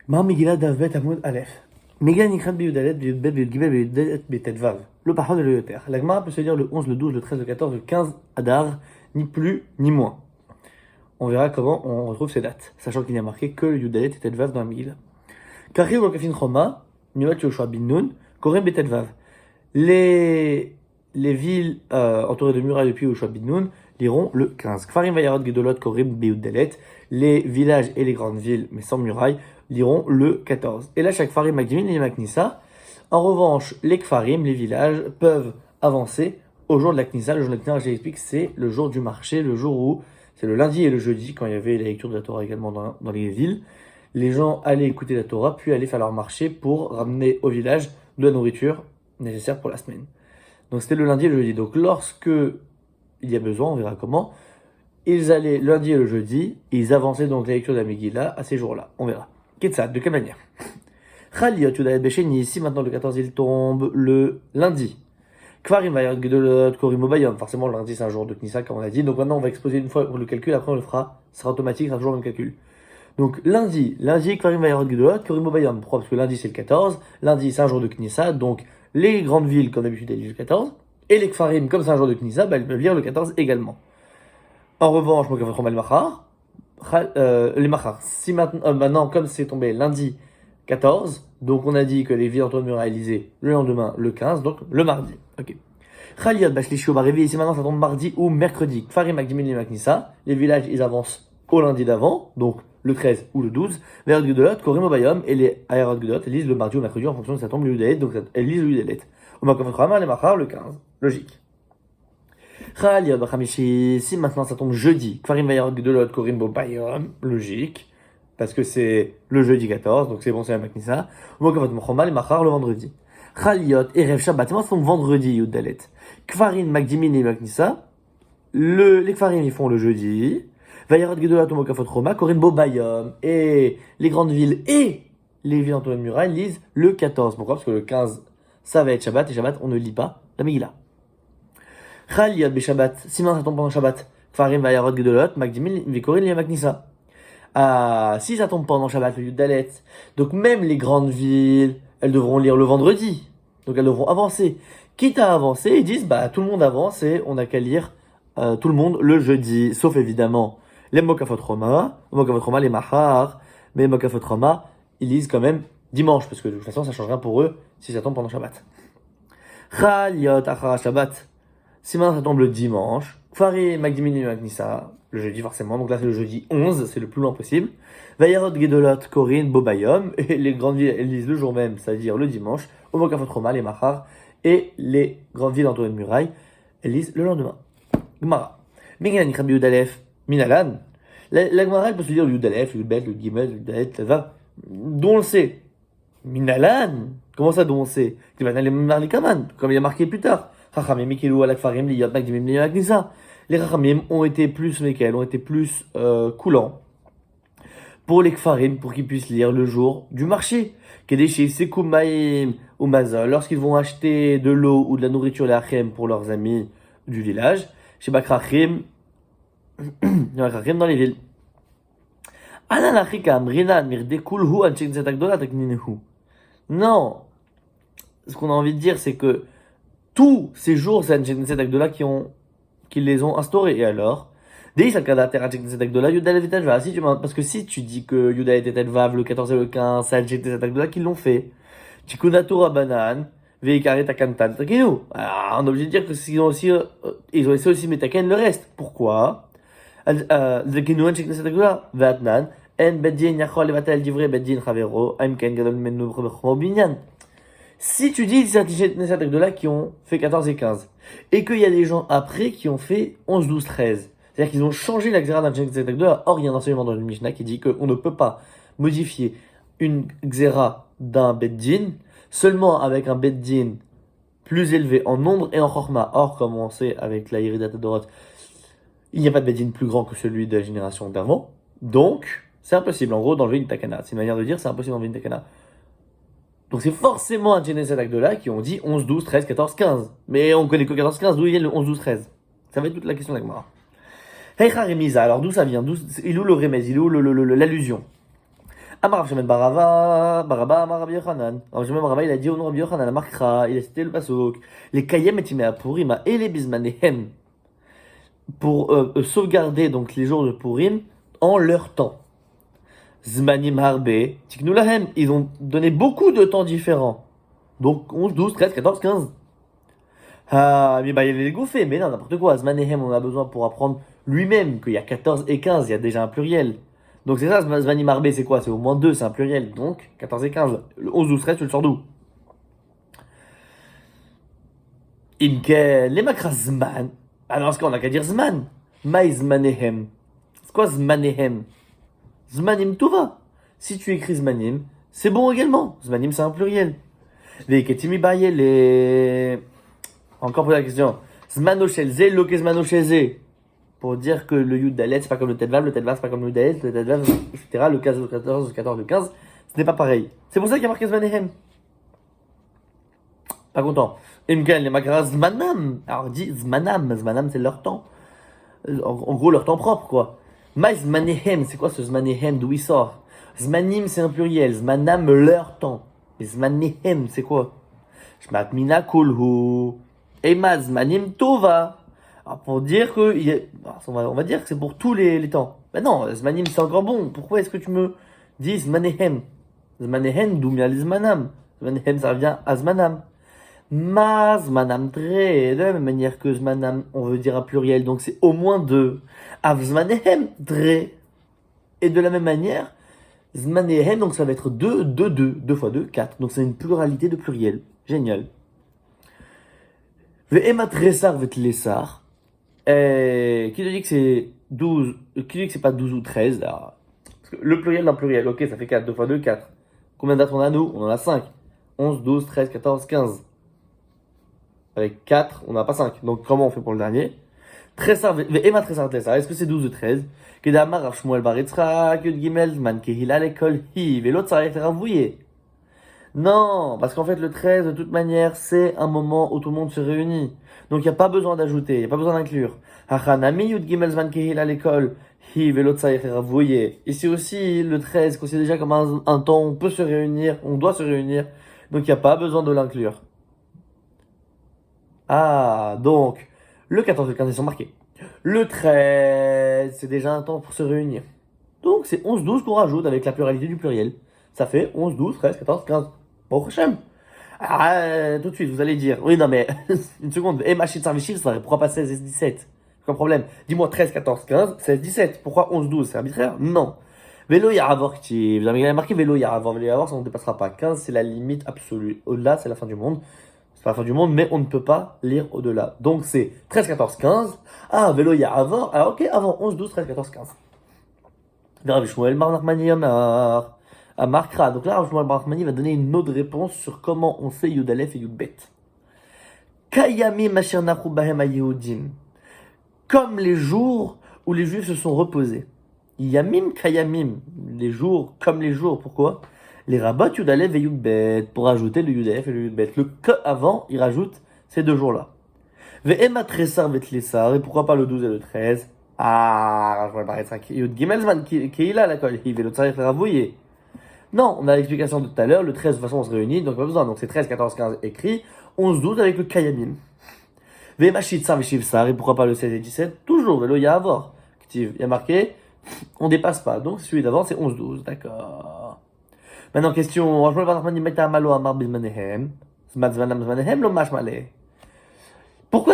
Ma Megillah Dav Bet Amud Aleph. Megillah Nikrat Beyudalet, Beyudbet, Beyudgibel, Beyudalet, Betetvav. Le parfum de l'Eyoter. La Gemara peut se dire le 11, le 12, le 13, le 14, le 15 Adar, ni plus ni moins. On verra comment on retrouve ces dates, sachant qu'il n'y a marqué que le Yudalet et Tetvav dans la Megillah. Kachim Wakafin Choma, Nivat Yoshua Bin Nun, Korem Betetvav. Les villes entourées de murailles depuis Yoshua Bin Nun liront le 15. Kfarim Vayarot Gedolot Korem Beyudalet. Les villages et les grandes villes, mais sans murailles, liront le 14. Et là, chaque Kfarim Magdimin et Maknissa. En revanche, les Kfarim, les villages, peuvent avancer au jour de la Knissa. Le jour de la Knissa, j'explique, c'est le jour du marché, le jour où, c'est le lundi et le jeudi, quand il y avait la lecture de la Torah également dans les villes. Les gens allaient écouter la Torah, puis allaient faire leur marché pour ramener au village de la nourriture nécessaire pour la semaine. Donc c'était le lundi et le jeudi. Donc lorsque il y a besoin, on verra comment, ils allaient lundi et le jeudi, et ils avançaient donc la lecture de la Megillah à ces jours-là. On verra. Ketsad, de quelle manière? Chaliot Yudalet Besheni, ici maintenant le 14 il tombe le lundi. Kvarim Vayot Gedolot Korim Obayom, forcément le lundi c'est un jour de Knissa comme on a dit, donc maintenant on va exposer une fois le calcul, après on le fera, ce sera automatique, ce sera toujours le même calcul. Donc lundi, Kvarim Vayot Gedolot Korim Obayom, pourquoi? Parce que lundi c'est le 14, lundi c'est un jour de Knissa, donc les grandes villes comme d'habitude elles lisent le 14, et les Kfarim comme c'est un jour de Knissa, elles peuvent lire le 14 également. En revanche, les Machar, si maintenant, comme c'est tombé lundi 14, donc on a dit que les villes autour de murailles lisaient le lendemain, le 15, donc le mardi. Ok. Chaliot, Bashlishi, Barévi, ici maintenant ça tombe mardi ou mercredi. Kfarim, Magdimin, et Maknissa, les villages ils avancent au lundi d'avant, donc le 13 ou le 12. Verot Gedolot, Korim Obayom, et les Ayarot Gedolot, elles lisent le mardi ou mercredi en fonction de ça tombe le Yudalet, donc elles lisent le Yudalet. Au Makom les Machar, le 15. Logique. Chaliot Bachamishi, si maintenant ça tombe jeudi, Kfarim Vayarot Gedolot Korim Bobayom, logique, parce que c'est le jeudi 14, donc c'est bon, c'est la Maknissa. Mokavot Mochoma, les Machar, le vendredi. Chaliot, Erev Shabbat, c'est moi ça tombe vendredi, Yudalet. Kfarim Magdimin et Maknissa, les Kfarim ils font le jeudi. Vayarot Gedolot Mokavot Roma, Korim Bobayom, et les grandes villes et les villes entourées de murailles lisent le 14. Pourquoi? Parce que le 15, ça va être Shabbat, et Shabbat, on ne lit pas la Megillah. Chaliot Beshabbat, si maintenant ça tombe pendant Shabbat, Kfarim Vayarot Gedolot, Magdimin, Vikorin et Maknissa. Si ça tombe pendant Shabbat, le Yudalet, donc même les grandes villes, elles devront lire le vendredi. Donc elles devront avancer. Quitte à avancer, ils disent, tout le monde avance et on n'a qu'à lire tout le monde le jeudi. Sauf évidemment les Mokafot Roma, les Mahar, mais Mokafot Roma, ils lisent quand même dimanche, parce que de toute façon ça change rien pour eux si ça tombe pendant Shabbat. Chaliot Achara Shabbat. Si maintenant ça tombe le dimanche, Kfarim Magdimin et Maknissa, le jeudi forcément, donc là c'est le jeudi 11, c'est le plus loin possible. Vayarot Gedolot Korin Bobayom, et les grandes villes elles lisent le jour même, c'est-à-dire le dimanche. Omokafot Roma, les Machar, et les grandes villes entourées de murailles, elles lisent le lendemain. Gemara. Megillah Nikrat Beyudalef, Minalan. La Gemara elle peut se dire le Yudalef, le Yudbet, le Gimel, le Yudalet, le Vav, dont on le sait. Minalan. Comment ça dont on sait? Comme il y a marqué plus tard. Chachamim Mikelu ala Kfarim liyot Magdimin et Maknissa. Les Chachamim ont été plus Mekel, ont été plus coulants pour les Kfarim, pour qu'ils puissent lire le jour du marché. Kedeshi Sekumaim ou Mazal, lorsqu'ils vont acheter de l'eau ou de la nourriture, les Achem, pour leurs amis du village. Chez Bakrachim, dans les villes. Ananachikam Rinan Mirdekulhu Anchek Zetakdola Takninehu. Non, ce qu'on a envie de dire, c'est que tous ces jours, c'est Anchek Agdola qui les ont instaurés. Et alors, parce que si tu dis que Yudalet et Tetvav, le 14 et le 15, c'est Anchek Agdola qui l'ont fait. Tikunatura Banan, Veikare Takantan Takinu. On est obligé de dire que ils ont laissé aussi Metaken le reste. Pourquoi? Zakinu Anchek Agdola, Vatnan, En Beddin Yachol Levatel Divrei Beddin Chavero, Aimken Gadol Menu Bechmo Binyan. Si tu dis c'est de là qui ont fait 14 et 15, et qu'il y a des gens après qui ont fait 11, 12, 13, c'est-à-dire qu'ils ont changé la xéra d'un Tzedek, or il y a un enseignement dans le Mishnah qui dit qu'on ne peut pas modifier une xéra d'un Beddin seulement avec un Beddin plus élevé en nombre et en chorma. Or, comme on sait avec la Yeridat Adorot, il n'y a pas de Beddin plus grand que celui de la génération d'avant, donc c'est impossible en gros d'enlever une takana. C'est une manière de dire c'est impossible d'enlever une takana. Donc c'est forcément un Geneset Agdola qui ont dit 11, 12, 13, 14, 15. Mais on connaît que 14, 15, d'où il vient le 11, 12, 13? Ça va être toute la question d'Agmara. Heicha Remisa, alors d'où ça vient? Il est où le remède? Il est où l'allusion? Amar Rav Shemen Baraba, Amar Rabbi Yochanan. Rav Shemen Baraba, il a dit au nom de Rabbi Yochanan, Amar Kra, il a cité le pasuk. Les Kayem et Timea Purim, et les Bismanehem, pour sauvegarder donc les jours de Purim en leur temps. Zmanim Harbe, Tiknulahem, ils ont donné beaucoup de temps différents. Donc 11, 12, 13, 14, 15. Ah, mais bah il y avait les gouffés, mais non, n'importe quoi. Zmanehem, on a besoin pour apprendre lui-même qu'il y a 14 et 15, il y a déjà un pluriel. Donc c'est ça, Zmanim Harbe, c'est quoi? C'est au moins 2, c'est un pluriel. Donc 14 et 15. Le 11, 12, 13, tu le sors d'où? Imke, les makras Zman. Alors, est-ce qu'on a qu'à dire Zman? Maï Zmanehem. C'est quoi Zmanehem? Zmanim Tova. Si tu écris Zmanim, c'est bon également. Zmanim, c'est un pluriel. Veketimi Baye, les. Encore pour la question. Zmano Shelze, Loke Zmano Shelze. Pour dire que le Yud Dalet, c'est pas comme le Tedvav, c'est pas comme le Dalet, le Tedvav, etc. Le 15, le 14, le 14, le 15, ce n'est pas pareil. C'est pour ça qu'il y a marqué Zmanehem. Pas content. Imken, les makras Zmanam. Alors, dit Zmanam. Zmanam, c'est leur temps. En gros, leur temps propre, quoi. Maï Zmanehem, c'est quoi ce Zmanehem? D'où il sort? Zmanim, c'est un pluriel. Zmanam, leur temps. Et Zmanehem, c'est quoi? Shmat mina kulhu. Ema Zmanim tova. Alors, pour dire que. On va dire que c'est pour tous les temps. Ben non, Zmanim, c'est encore bon. Pourquoi est-ce que tu me dis Zmanehem? Zmanehem, d'où vient les Zmanam? Zmanehem, ça revient à Zmanam. Ma Zmanam Dre, de la même manière que Zmanam, on veut dire un pluriel, donc c'est au moins 2. Av Zmanehem Dre. Et de la même manière, Zmanehem, donc ça va être 2, 2, 2, 2 fois 2, 4. Donc c'est une pluralité de pluriel. Génial. Ve'emat Resar Vetlesar. Qui te dit que c'est 12, qui dit que c'est pas 12 ou 13 là? Parce que le pluriel d'un pluriel, ok, ça fait 4, 2 fois 2, 4. Combien de dates on a nous? On en a 5. 11, 12, 13, 14, 15. Avec 4, on n'a pas 5. Donc comment on fait pour le dernier? Tresar, Ema Tresar Tresar, est-ce que c'est 12 ou 13? Kedamar Rav Shmuel Bar Yitzchak, Yud Gimel, Zman Kehila Lekol Hi, et l'autre ça va être Ravouillé. Non, parce qu'en fait le 13, de toute manière, c'est un moment où tout le monde se réunit. Donc il n'y a pas besoin d'ajouter, il n'y a pas besoin d'inclure. Hachanami Yud Gimel, Zman Kehila Lekol Hi, et l'autre ça va être Ravouillé. Ici aussi, le 13, considère déjà comme un temps où on peut se réunir, on doit se réunir. Donc il n'y a pas besoin de l'inclure. Ah, donc, le 14 et le 15, ils sont marqués. Le 13, c'est déjà un temps pour se réunir. Donc, c'est 11, 12 qu'on rajoute avec la pluralité du pluriel. Ça fait 11, 12, 13, 14, 15. Bon, Hachem. Ah, tout de suite, vous allez dire. Oui, non, mais, une seconde. Et Machit Sarvichil, ça pourquoi pas 16 et 17? Aucun problème. Dis-moi 13, 14, 15, 16, 17. Pourquoi 11, 12? C'est arbitraire? Non. Vélo Yaravor, qui vous avez marqué Vélo Yaravor. Vélo Yaravor, ça ne dépassera pas. 15, c'est la limite absolue. Au-delà, c'est la fin du monde. C'est pas la fin du monde, mais on ne peut pas lire au-delà. Donc c'est 13, 14, 15. Ah, Vélo Yaravor. Alors ok, avant 11, 12, 13, 14, 15. Rav Shmuel Bar Nachmani Amar. Amarkra. Donc là, Rav Shmuel Bar Nachmani va donner une autre réponse sur comment on sait Yud Aleph et Yud Bet. Kayamim Asher Nachu Bahem HaYehudim. Comme les jours où les Juifs se sont reposés. Yamim Kayamim. Les jours comme les jours. Pourquoi? Les rabbats Yud Aleph et Yud Bet. Pour ajouter le Yud Aleph et le Yud Bet. Le que avant, il rajoute ces deux jours-là. Ve'emat Resar Vetlesar. Et pourquoi pas le 12 et le 13? Ah, je vais parler de ça. Yud Gimelsman Keila la kol. Il veut le tsarif ravouillé. Non, on a l'explication de tout à l'heure. Le 13, de toute façon, on se réunit. Donc pas besoin. Donc c'est 13, 14, 15 écrit. 11, 12 avec le Kayamim. Ve'machit Sar Veshivsar. Et pourquoi pas le 16 et 17? Toujours. Velo Yahavor. Il y a marqué. On dépasse pas. Donc celui d'avant, c'est 11, 12. D'accord. Maintenant, question. Pourquoi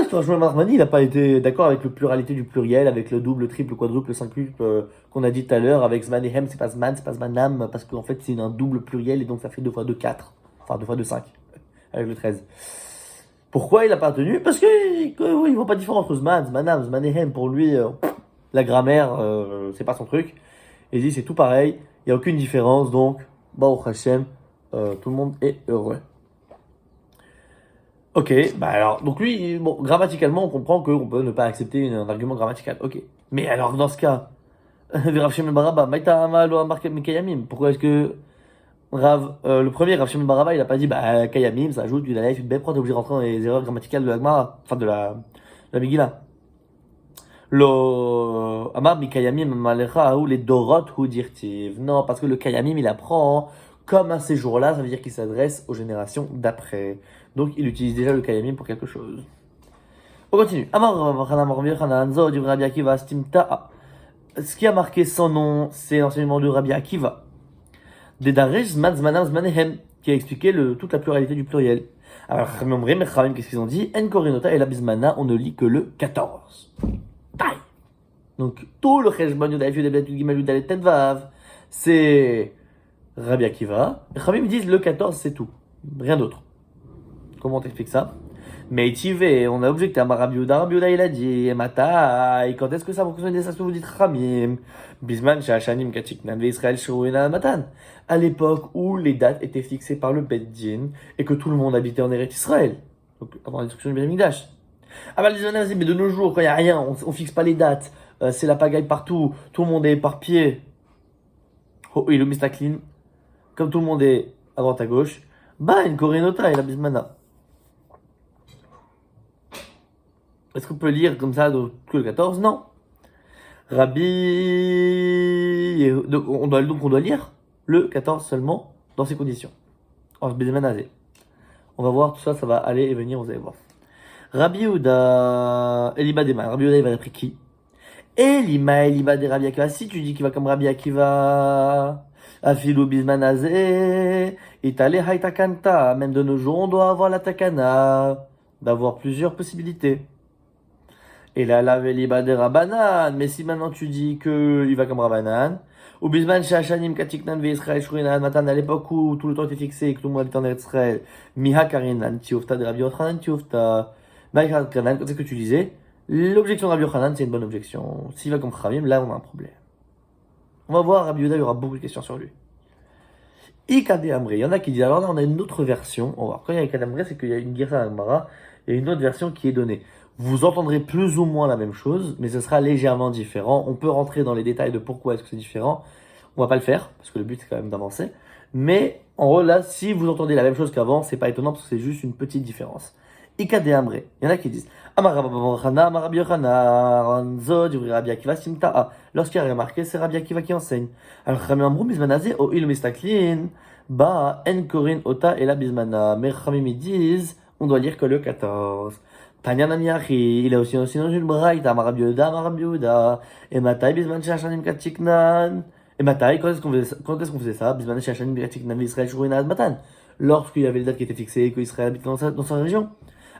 est-ce que Rachel Marmani n'a pas été d'accord avec le pluralité du pluriel, avec le double, triple, quadruple, cinquuple qu'on a dit tout à l'heure, avec Zmanehem, c'est pas Zman, c'est pas Zmanam, parce qu'en fait c'est un double pluriel et donc ça fait 2 fois 2, 4. Enfin 2 fois 2, 5, avec le 13. Pourquoi il n'a pas tenu? Parce qu'il ne voit pas de différence entre Zman, Zmanam, Zmanehem. Pour lui, la grammaire, c'est pas son truc. Et il dit c'est tout pareil, il n'y a aucune différence, donc, Baruch Hashem, tout le monde est heureux. Ok, bah alors, donc lui, bon, grammaticalement, on comprend qu'on peut ne pas accepter un argument grammatical. Ok. Mais alors, dans ce cas, Rav Shimon bar Abba, Maïta Ama lo Amar Kayamim. Pourquoi est-ce que le premier, Rav Shimon bar Abba, il a pas dit, bah, Kayamim, ça ajoute, Yud Aleph, Yud Bet, pourquoi t'es obligé de rentrer dans les erreurs grammaticales de la Gemara, enfin de la Megillah? Lo Amar Mikayamim Malecha ou les Dorot ou Dirtiv. Non, parce que le Kayamim il apprend comme à ces jours-là, ça veut dire qu'il s'adresse aux générations d'après. Donc il utilise déjà le Kayamim pour quelque chose. On continue. Amar Hanan Zo du Rabbi Akiva Stimta. Ce qui a marqué son nom, c'est l'enseignement de Rabbi Akiva. Dedaresh Zman Zmanam Zmanehem, qui a expliqué toute la pluralité du pluriel. Alors, qu'est-ce qu'ils ont dit? En Korinota et la Bismana, on ne lit que le 14. Taille. Donc, tout le Cheshbon Yudaïf Yudebet Gimel Yudalet Tedvav, c'est Rabbi Akiva. Les Khamim disent le 14, c'est tout. Rien d'autre. Comment t'expliques ça? Mais Tivé, on a objecté à Rabbi Yehuda. Rabbi Yehuda, il a dit, Matai, quand est-ce que ça fonctionne ça, ce que vous dites, Khamim? Bisman, Sha'ashanim, Kachiknan, Ve'Israël, Shouina, Matan. À l'époque où les dates étaient fixées par le Bet Din et que tout le monde habitait en Eretz Israël. Donc, avant la destruction du Ben Amikdash. Ah bah, les Israéliens disent, mais de nos jours, quand il n'y a rien, on fixe pas les dates, c'est la pagaille partout, tout le monde est éparpillé. Oh, il le clean. Comme tout le monde est à droite à gauche, bah, une Korinota et la Bismana. Est-ce qu'on peut lire comme ça que le 14? Non. Donc on doit lire le 14 seulement dans ces conditions. On va voir tout ça, ça va aller et venir, vous allez voir. Rabbi Yehuda, Eliba Dema. Rabbi Yehuda, il va d'après qui? Eliba de Rabbi Akiva. Si tu dis qu'il va comme Rabbi Akiva, Afilu Bismanazé, Itale Haitakanta. Même de nos jours, on doit avoir la takana, d'avoir plusieurs possibilités. Et là, la Veliba de Rabbanan. Mais si maintenant tu dis qu'il va comme Rabbanan, ou Bisman Shashanim Katiknan Ve'Israël Shurinan Matan, à l'époque où tout le temps était fixé et que tout le monde était en Israël, Miha Karinan Tiofta de Rabbi Yochanan Tiofta, Maïcha Kanan, c'est ce que tu disais. L'objection de Rabbi Yochanan, c'est une bonne objection. S'il va comme Khamim, là on a un problème. On va voir, Rabbi Yehuda, il y aura beaucoup de questions sur lui. Ikade Amré, il y en a qui disent, alors là on a une autre version. On va voir, quand il y a Ikade Amré, c'est qu'il y a une Girsa Agmara, il y a une autre version qui est donnée. Vous entendrez plus ou moins la même chose, mais ce sera légèrement différent. On peut rentrer dans les détails de pourquoi est-ce que c'est différent. On va pas le faire, parce que le but c'est quand même d'avancer. Mais en gros là, si vous entendez la même chose qu'avant, c'est pas étonnant parce que c'est juste une petite différence. Ika de Amré, il y en a qui disent lorsqu'il y a remarqué, c'est Rabbi Akiva qui enseigne. Alors Khamim Amrou Bismanazé, O il Mistaklin, Ba En Korin Ota et la Bismana. Mais Khamim ils disent, on doit lire que le 14. Tanyan Amiachi, il a aussi dans une braïta, Rabbi Yehuda, et Matai Bisman Shashanim Katiknan. Et Matai, quand est-ce qu'on faisait ça? Bisman Shashanim Katiknan Israël Shouina Matan. Lorsqu'il y avait les dates qui étaient fixées et qu'Israël habitait dans sa région.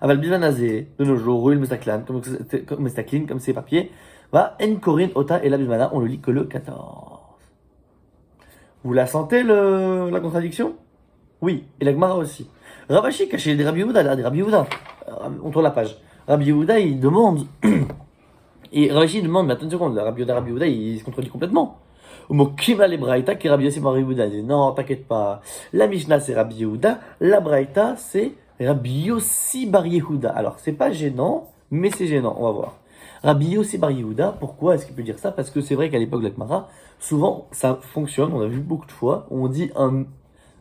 Aval Bismanazé, de nos jours, Ruil Mestaklan, comme c'est papier, va En Korin Ota et la Bismana, on le lit que le 14. Vous la sentez, la contradiction? Oui, et la Gemara aussi. Ravashi, caché des Rabbi Yehuda, Rabbi Yehuda. On tourne la page. Rabbi Yehuda, il demande. Et Ravashi demande, mais attends une seconde, Rabbi Yehuda, il se contredit complètement. Au mot Kima le Braïta, qui est Rabbi Yossi Rabbi Yehuda. Il dit, non, t'inquiète pas. La Mishnah, c'est Rabbi Yehuda. La Braïta, c'est Rabbi Yossi Bar Yehuda. Alors, c'est pas gênant, mais c'est gênant. On va voir. Rabbi Yossi Bar Yehuda, pourquoi est-ce qu'il peut dire ça? Parce que c'est vrai qu'à l'époque de la Gemara, souvent, ça fonctionne. On a vu beaucoup de fois. On dit un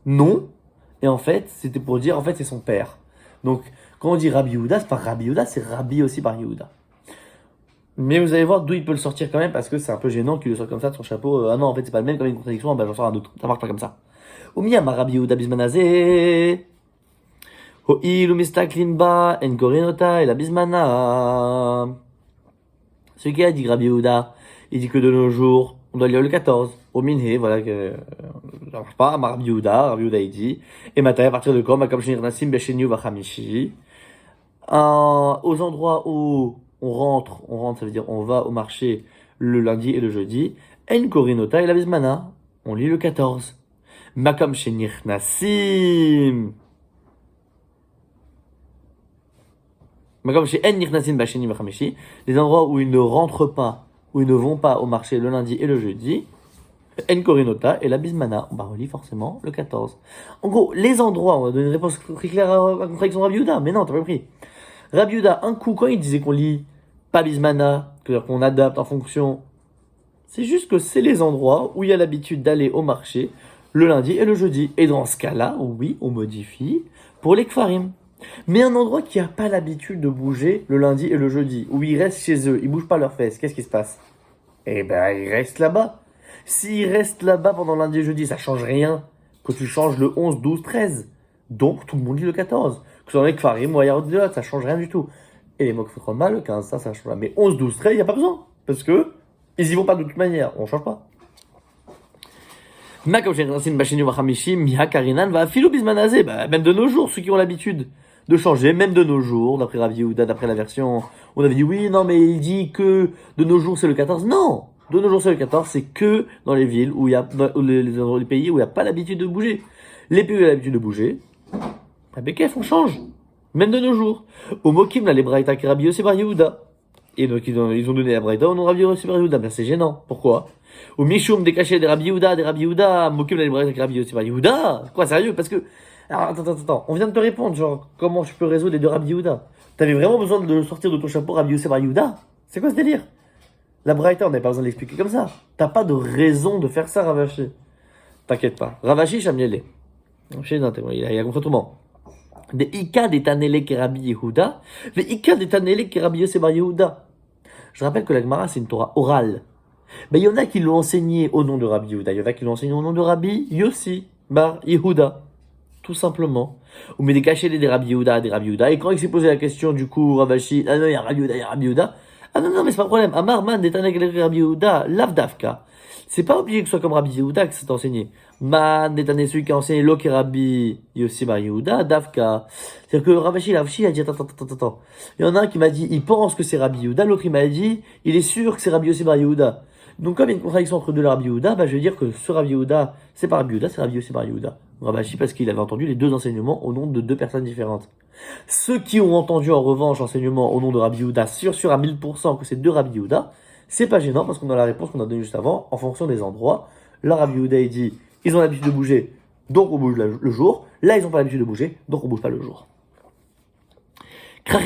nom. Et en fait, c'était pour dire, en fait, c'est son père. Donc, quand on dit Rabbi Yehuda, c'est pas Rabbi Yehuda, c'est Rabbi Yossi Bar Yehuda. Mais vous allez voir d'où il peut le sortir quand même, parce que c'est un peu gênant qu'il le sorte comme ça de son chapeau. Ah non, en fait, c'est pas le même, comme une contradiction, ben j'en sors un autre. Ça marche pas comme ça. Oumiyama Rabbi Yehuda Bismanazé. Ho'il umistaklin ba en korinota et la Bismana. Ce qui a dit Rabbi Yehuda, il dit que de nos jours, on doit lire le 14. Au minhe, voilà que ça marche pas. Rabbi Yehuda il dit. Et matin, à partir de quand, comme Shnir Nassim Besheniu Vachamishi. Aux endroits où on rentre, ça veut dire on va au marché le lundi et le jeudi. En Korinota et la Bismana. On lit le 14. Makam Shenir Nassim. Makam Shenir Nassim Besheniu Vachamishi. Les endroits où ils ne rentrent pas, où ils ne vont pas au marché le lundi et le jeudi. En Korinota et la Bismana. On va relire forcément le 14. En gros, les endroits, on va donner une réponse très claire à la contradiction de Rabbi Yehuda. Mais non, t'as pas compris. Rabbi Yehuda, un coup, quand il disait qu'on lit pas Bismana, c'est-à-dire qu'on adapte en fonction, c'est juste que c'est les endroits où il y a l'habitude d'aller au marché le lundi et le jeudi. Et dans ce cas-là, oui, on modifie pour les Kfarim. Mais un endroit qui n'a pas l'habitude de bouger le lundi et le jeudi, où ils restent chez eux, ils bougent pas leurs fesses, qu'est-ce qui se passe? Eh ben, ils restent là-bas. S'ils restent là-bas pendant lundi et jeudi, ça change rien que tu changes le 11, 12, 13. Donc, tout le monde dit le 14. Que ce soit avec Farim ou Ayarot Delot, ça change rien du tout. Et les Mokfot mal, le 15, ça change pas. Mais 11, 12, 13, il n'y a pas besoin. Parce que, ils y vont pas de toute manière. On change pas. Même de nos jours, ceux qui ont l'habitude de changer, même de nos jours, d'après Rabbi Yehuda, d'après la version, on avait dit oui, non, mais il dit que de nos jours c'est le 14. Non! De nos jours c'est le 14, c'est que dans les villes où il y a, les pays où il n'y a pas l'habitude de bouger. Les pays où il y a l'habitude de bouger, à Bekef, on change. Même de nos jours. Au Mokim, là, les Braïta qui Rabbi Yossi Bar Yehuda. Et donc, ils ont donné la Braïta au nom de Rabbi Yossi Bar Yehuda. Ben, c'est gênant. Pourquoi? Au Mishum, des cachets des Rabbi Yehuda. Mokim, là, les Braïta qui Rabbi Yossi Bar Yehuda. Quoi, sérieux? Parce que, alors, attends. On vient de te répondre, genre, comment je peux résoudre les deux Rabbi Yehuda? T'avais vraiment besoin de sortir de ton chapeau Rabbi Yossi Bar Yehuda? C'est quoi ce délire? La Braïta, on n'avait pas besoin de l'expliquer comme ça. T'as pas de raison de faire ça, Ravashi. T'inquiète pas. Ravashi, Chamielé. Il a compris autrement. De Ika des Tanele qui Rabbi Yehuda, de Ika des Tanele qui Rabbi Yossi Bar Yehuda. Je rappelle que la Gemara, c'est une Torah orale. Ben, il y en a qui l'ont enseigné au nom de Rabbi Yehuda, il y en a qui l'ont enseigné au nom de Rabbi Yossi Bar Yehuda. Tout simplement. Ou mais des cachets des Rabbi Yehuda, des Rabbi Yehuda. Et quand il s'est posé la question, du coup, Ravashi, ah non, il y a Rabbi Yehuda, il y a Rabbi Yehuda. Ah non, mais c'est pas un problème. Amar man des Tanele qui Rabbi Yehuda, lavdavka. C'est pas obligé que ce soit comme Rabbi Yehuda que c'est enseigné. Man est celui qui a enseigné l'eau qui Rabbi Yossi Bar Yehuda, Davka. C'est-à-dire que Ravashi a dit attends. Il y en a un qui m'a dit il pense que c'est Rabbi Yehuda, l'autre il m'a dit il est sûr que c'est Rabbi Yossi Bar Yehuda. Donc comme il y a une contradiction entre deux Rabbi Yehuda, bah je vais dire que ce Rabbi Yehuda c'est pas Rabbi Yehuda, c'est Rabbi Yossi Bar Yehuda. Ravashi parce qu'il avait entendu les deux enseignements au nom de deux personnes différentes. Ceux qui ont entendu en revanche l'enseignement au nom de Rabbi Yehuda, sûr à 1000% que c'est deux Rabbi Yehuda, c'est pas gênant parce qu'on a la réponse qu'on a donnée juste avant en fonction des endroits. Là, Rabbi Yehuda il dit ils ont l'habitude de bouger, donc on bouge le jour. Là, ils n'ont pas l'habitude de bouger, donc on bouge pas le jour. Donc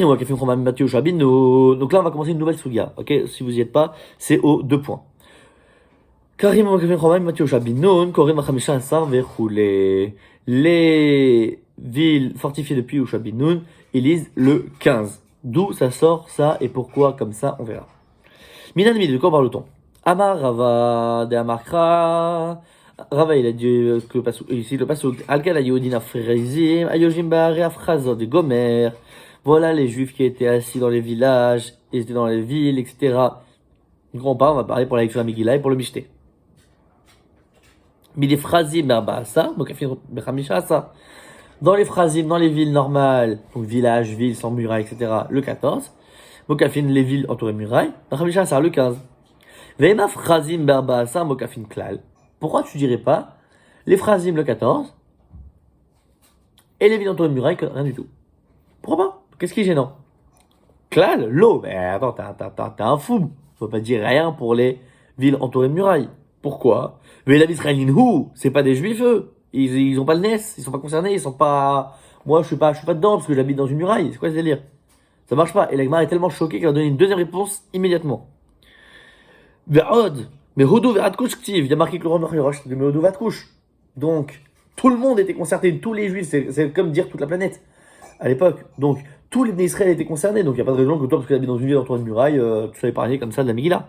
là, on va commencer une nouvelle sugia. Ok, si vous n'y êtes pas, c'est aux 2 points. Les villes fortifiées depuis Ushabinoun, ils lisent le 15. D'où ça sort ça et pourquoi comme ça, on verra. Minan de quoi parle-t-on? Amar Rava de Amarkra. Rava, il a dit que ici le passage Algal Ayodina Frézim, Ayojim Bahare Afrazot de Gomer. Voilà les juifs qui étaient assis dans les villages, ils étaient dans les villes, etc. Donc on va parler pour la lecture Megillah et pour le Mishté. Midi Frazim Berbasa, Mokafin Bechamisha. Dans les Frazim, dans les villes normales, donc village, ville, sans murailles, etc. Le 14. Mokafin, les villes entourées de murailles. Bechamisha, le 15. Veima Frazim Berbasa, Mokafin Klal. Pourquoi tu dirais pas les Frazim le 14 et les villes entourées de murailles, rien du tout? Pourquoi pas? Qu'est-ce qui est gênant? Klal, l'eau. Mais attends, t'es un fou. Faut pas dire rien pour les villes entourées de murailles. Pourquoi? Mais la Israéline, c'est pas des juifs, eux. Ils ont pas le NES, ils sont pas concernés, ils sont pas. Moi, je suis pas dedans parce que j'habite dans une muraille. C'est quoi ce délire? Ça marche pas. Et la Gemara est tellement choquée qu'elle a donné une deuxième réponse immédiatement. Ve'od. Mais Hodou Ve'adkouch Ktiv. Il y a marqué que le roi Machirosh de Hodou Ve'adkouch. Donc, tout le monde était concerné, tous les juifs, c'est comme dire toute la planète. À l'époque. Donc, tous les Bnei Israël étaient concernés. Donc, il n'y a pas de raison que toi, parce que tu habites dans une ville entourée de murailles, tu sois épargné comme ça de la Megillah.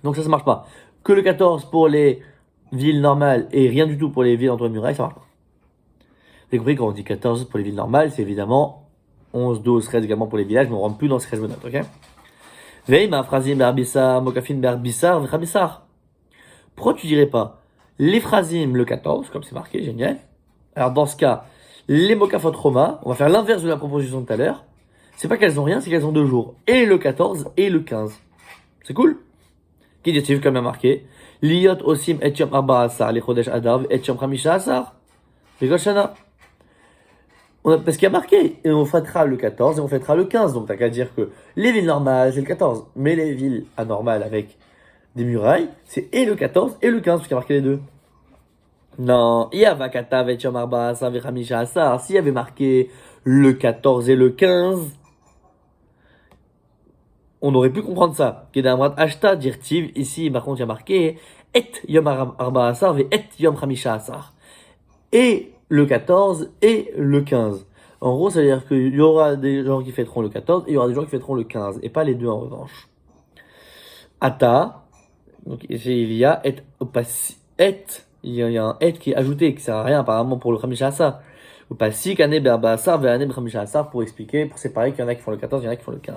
Donc, ça marche pas. Que le 14 pour les villes normales et rien du tout pour les villes entourées de murailles, ça marche pas. Vous avez compris, quand on dit 14 pour les villes normales, c'est évidemment 11, 12, 13 également pour les villages, mais on rentre plus dans ce 13 notes, ok? Veima, Frazim, Berbissar, Mokafin, Berbissar, Vechabissar. Pourquoi tu dirais pas les Frazim le 14, comme c'est marqué, génial. Alors, dans ce cas, les Mokafot Roma, on va faire l'inverse de la proposition de tout à l'heure. C'est pas qu'elles ont rien, c'est qu'elles ont 2 jours. Et le 14 et le 15. C'est cool? Qui dit-il, comme il a marqué? Liot osim et yom arba asar, les chodesh adav, et yom chamisha asar. Les Goshana. Parce qu'il y a marqué, et on fêtera le 14 et on fêtera le 15. Donc t'as qu'à dire que les villes normales, c'est le 14. Mais les villes anormales avec des murailles, c'est et le 14 et le 15, parce qu'il y a marqué les deux. Non, il y avait katav et yom arba asar, vechamisha asar. S'il y avait marqué le 14 et le 15, on aurait pu comprendre ça. Kedamrat ashta dirtiv, ici, par contre, il y a marqué et yom arba asar, ve et yom chamisha asar. Et le 14 et le 15. En gros, ça veut dire qu'il y aura des gens qui fêteront le 14 et il y aura des gens qui fêteront le 15, et pas les deux en revanche. Ata, donc ici il y a et opasi, et, il y a un et qui est ajouté, qui sert à rien apparemment pour le Khamisha Asar. Opasi, kane berba asar, ve'ane b'Khamisha Asar, pour expliquer, pour séparer qu'il y en a qui font le 14, il y en a qui font le 15.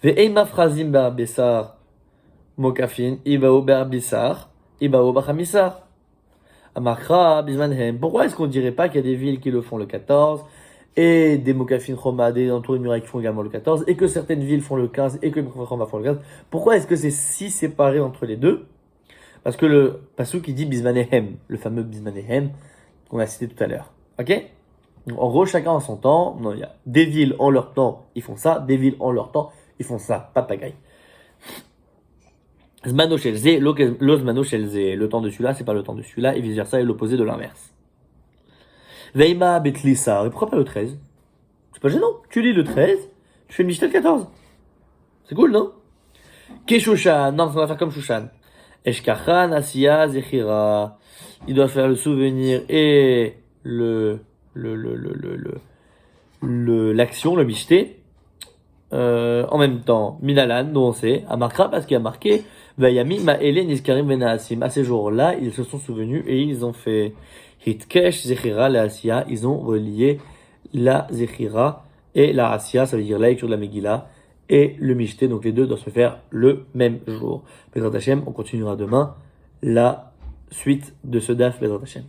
Ve'eima phrazim berbesar, mokafin, ibao berbisar, ibao b'Khamisar. Amakra, bismanhem. Pourquoi est-ce qu'on dirait pas qu'il y a des villes qui le font le 14 et des mokafin choma, des entourés murailles qui font également le 14 et que certaines villes font le 15 et que les mokafin choma font le 15? Pourquoi est-ce que c'est si séparé entre les deux? Parce que le pasuk qui dit bismanehem, le fameux bismanehem qu'on a cité tout à l'heure. Ok? Donc, en gros, chacun en son temps. Non, il y a des villes en leur temps, ils font ça, des villes en leur temps, ils font ça. Pas de pagaille. Zmano shel ze, lo zmano shel ze. Le temps de celui-là, c'est pas le temps de celui-là, et vice-versa, est l'opposé de l'inverse. Veima betlisa. Et pourquoi pas le 13? C'est pas gênant. Tu lis le 13, tu fais le Mishnah le 14. C'est cool, non? Keshushan. Non, on va faire comme Shushan. Eshkachan, Asiya, Zechira. Il doit faire le souvenir et l'action, le mishté, en même temps. Minalan, dont on sait, à Markra, parce qu'il y a marqué, Vayami, Ma'ele, Niskarim, Venaasim. À ces jours-là, ils se sont souvenus et ils ont fait Hitkesh, Zechira, la Asiya. Ils ont relié la Zechira et la Asiya, ça veut dire la lecture de la Megillah et le Mishté. Donc les deux doivent se faire le même jour. Bezrat Hashem, on continuera demain la suite de ce DAF Bezrat Hashem.